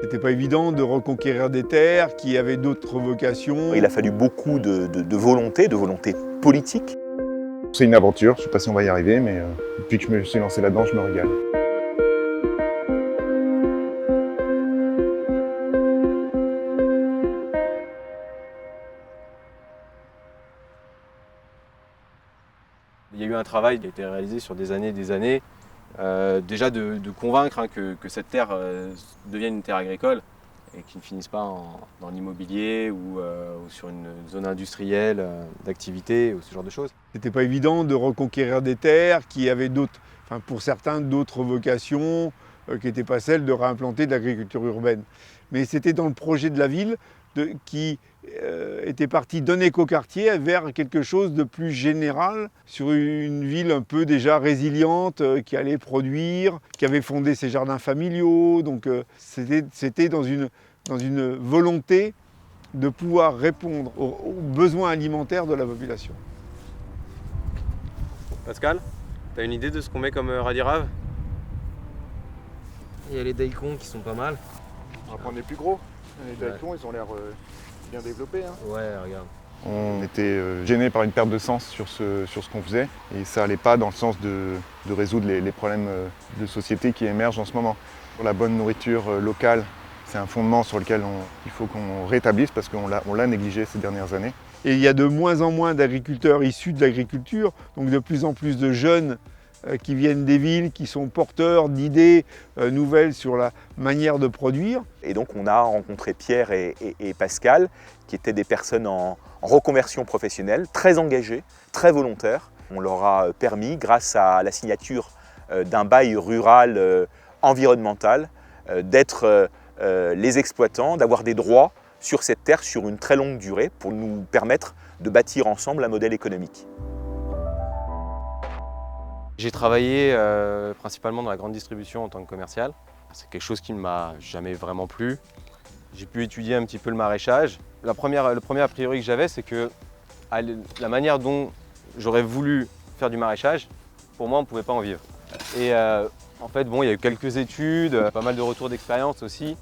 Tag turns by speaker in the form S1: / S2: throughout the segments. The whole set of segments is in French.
S1: C'était pas évident de reconquérir des terres qui avaient d'autres vocations.
S2: Il a fallu beaucoup de volonté politique.
S3: C'est une aventure, je ne sais pas si on va y arriver, mais depuis que je me suis lancé là-dedans, je me régale.
S4: Il y a eu un travail qui a été réalisé sur des années, déjà de convaincre que cette terre devienne une terre agricole et qu'il ne finisse pas dans l'immobilier ou sur une zone industrielle d'activité ou ce genre de choses.
S1: C'était pas évident de reconquérir des terres qui avaient pour certains d'autres vocations qui n'étaient pas celles de réimplanter de l'agriculture urbaine. Mais c'était dans le projet de la ville qui était parti d'un écoquartier vers quelque chose de plus général, sur une ville un peu déjà résiliente, qui allait produire, qui avait fondé ses jardins familiaux. Donc c'était dans une volonté de pouvoir répondre aux besoins alimentaires de la population.
S4: Pascal, tu as une idée de ce qu'on met comme radis-rave?
S5: Il y a les daikons qui sont pas mal.
S3: On va prendre les plus gros. Les daikons, ils ont l'air bien développés.
S5: Ouais, regarde.
S3: On était gênés par une perte de sens sur ce qu'on faisait et ça n'allait pas dans le sens de résoudre les problèmes de société qui émergent en ce moment. La bonne nourriture locale, c'est un fondement sur lequel il faut qu'on rétablisse parce qu'on l'a négligé ces dernières années.
S1: Et il y a de moins en moins d'agriculteurs issus de l'agriculture, donc de plus en plus de jeunes qui viennent des villes, qui sont porteurs d'idées nouvelles sur la manière de produire.
S2: Et donc on a rencontré Pierre et Pascal, qui étaient des personnes en reconversion professionnelle, très engagées, très volontaires. On leur a permis, grâce à la signature d'un bail rural environnemental, d'être les exploitants, d'avoir des droits sur cette terre sur une très longue durée pour nous permettre de bâtir ensemble un modèle économique.
S4: J'ai travaillé principalement dans la grande distribution en tant que commercial. C'est quelque chose qui ne m'a jamais vraiment plu. J'ai pu étudier un petit peu le maraîchage. Le premier a priori que j'avais, c'est que la manière dont j'aurais voulu faire du maraîchage, pour moi, on ne pouvait pas en vivre. Et en fait, bon, il y a eu quelques études, pas mal de retours d'expérience aussi,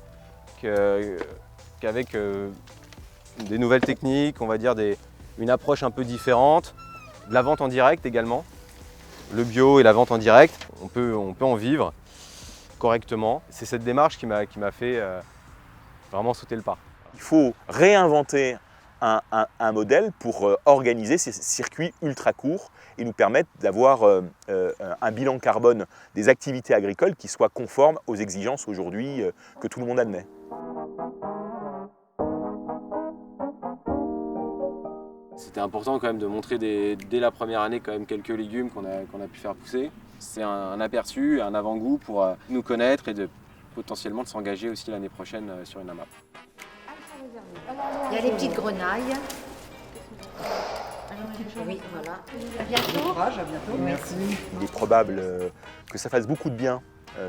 S4: qu'avec des nouvelles techniques, on va dire une approche un peu différente, de la vente en direct également. Le bio et la vente en direct, on peut en vivre correctement. C'est cette démarche qui m'a fait vraiment sauter le pas.
S2: Il faut réinventer un modèle pour organiser ces circuits ultra courts et nous permettre d'avoir un bilan carbone des activités agricoles qui soit conforme aux exigences aujourd'hui que tout le monde admet.
S4: C'était important quand même de montrer dès la première année quand même quelques légumes qu'on a pu faire pousser. C'est un aperçu, un avant-goût pour nous connaître et potentiellement de s'engager aussi l'année prochaine sur une AMAP.
S6: Il y a les petites grenailles. Oui, voilà. À bientôt.
S7: À bientôt.
S3: Merci.
S2: Il est probable que ça fasse beaucoup de bien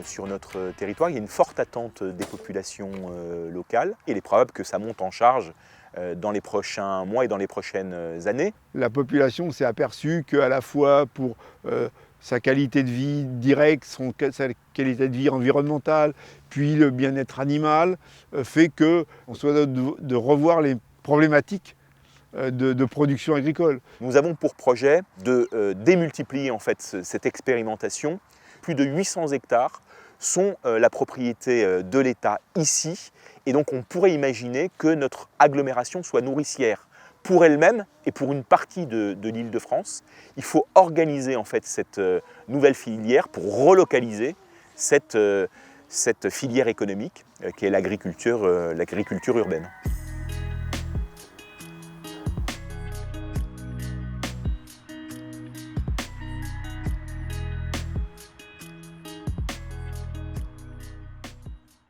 S2: sur notre territoire. Il y a une forte attente des populations locales et il est probable que ça monte en charge dans les prochains mois et dans les prochaines années.
S1: La population s'est aperçue qu'à la fois pour sa qualité de vie directe, sa qualité de vie environnementale, puis le bien-être animal, fait qu'on soit de revoir les problématiques de production agricole.
S2: Nous avons pour projet de démultiplier en fait cette expérimentation. Plus de 800 hectares sont la propriété de l'État ici et donc on pourrait imaginer que notre agglomération soit nourricière pour elle-même et pour une partie de l'Île-de-France. Il faut organiser en fait cette nouvelle filière pour relocaliser cette filière économique qui est l'agriculture urbaine.